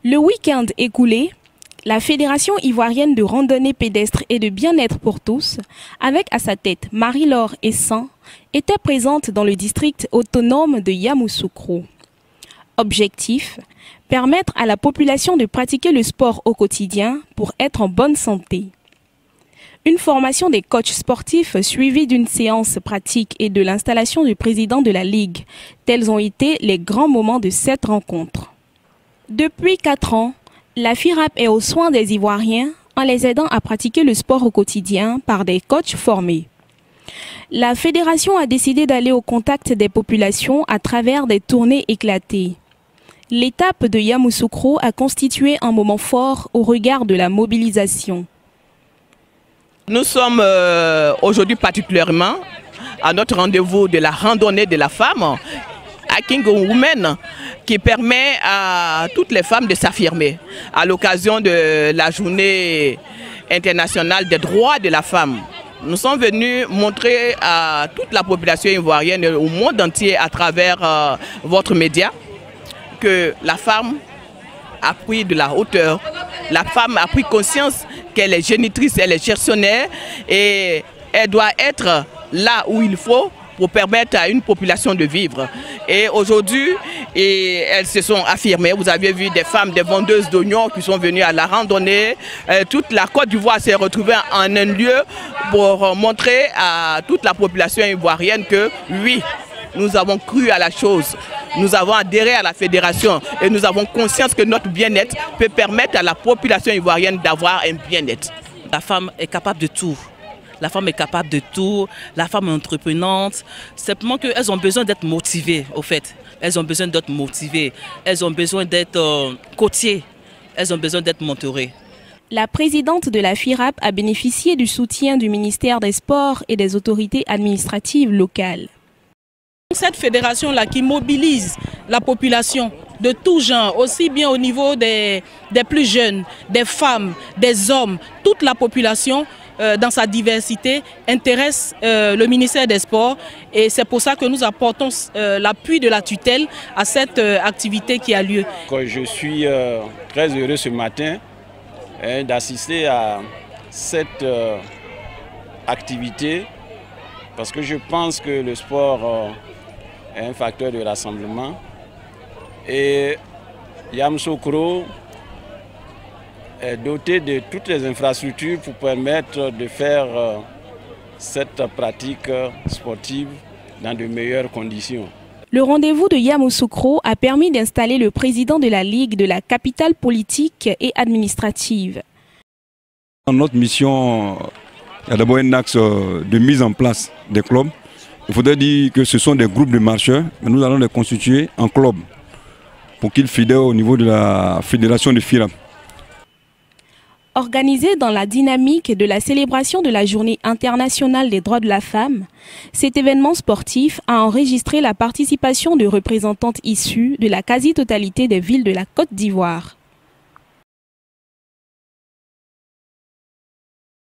Le week-end écoulé, la Fédération ivoirienne de randonnée pédestre et de bien-être pour tous, avec à sa tête Marie-Laure Essan, était présente dans le district autonome de Yamoussoukro. Objectif, permettre à la population de pratiquer le sport au quotidien pour être en bonne santé. Une formation des coachs sportifs suivie d'une séance pratique et de l'installation du président de la Ligue, tels ont été les grands moments de cette rencontre. Depuis 4 ans, la FIRAP est aux soins des Ivoiriens en les aidant à pratiquer le sport au quotidien par des coachs formés. La fédération a décidé d'aller au contact des populations à travers des tournées éclatées. L'étape de Yamoussoukro a constitué un moment fort au regard de la mobilisation. Nous sommes aujourd'hui particulièrement à notre rendez-vous de la randonnée de la femme, Hiking Women, qui permet à toutes les femmes de s'affirmer à l'occasion de la journée internationale des droits de la femme. Nous sommes venus montrer à toute la population ivoirienne et au monde entier à travers votre média que la femme a pris de la hauteur, la femme a pris conscience qu'elle est génitrice, elle est gestionnaire et elle doit être là où il faut pour permettre à une population de vivre. Et aujourd'hui, elles se sont affirmées. Vous avez vu des femmes, des vendeuses d'oignons qui sont venues à la randonnée. Toute la Côte d'Ivoire s'est retrouvée en un lieu pour montrer à toute la population ivoirienne que oui, nous avons cru à la chose. Nous avons adhéré à la fédération et nous avons conscience que notre bien-être peut permettre à la population ivoirienne d'avoir un bien-être. La femme est capable de tout. La femme est capable de tout, la femme est entreprenante. Simplement qu'elles ont besoin d'être motivées, au fait. Elles ont besoin d'être motivées, elles ont besoin d'être coachées, elles ont besoin d'être mentorées. La présidente de la FIRAP a bénéficié du soutien du ministère des Sports et des autorités administratives locales. Cette fédération-là qui mobilise la population de tout genre, aussi bien au niveau des plus jeunes, des femmes, des hommes, toute la population dans sa diversité intéresse le ministère des Sports et c'est pour ça que nous apportons l'appui de la tutelle à cette activité qui a lieu. Je suis très heureux ce matin d'assister à cette activité parce que je pense que le sport est un facteur de rassemblement et Yamoussoukro est doté de toutes les infrastructures pour permettre de faire cette pratique sportive dans de meilleures conditions. Le rendez-vous de Yamoussoukro a permis d'installer le président de la Ligue de la capitale politique et administrative. Dans notre mission, il y a d'abord un axe de mise en place des clubs. Il faudrait dire que ce sont des groupes de marcheurs, mais nous allons les constituer en clubs pour qu'ils fidèlent au niveau de la fédération de FIRAP. Organisé dans la dynamique de la célébration de la Journée internationale des droits de la femme, cet événement sportif a enregistré la participation de représentantes issues de la quasi-totalité des villes de la Côte d'Ivoire.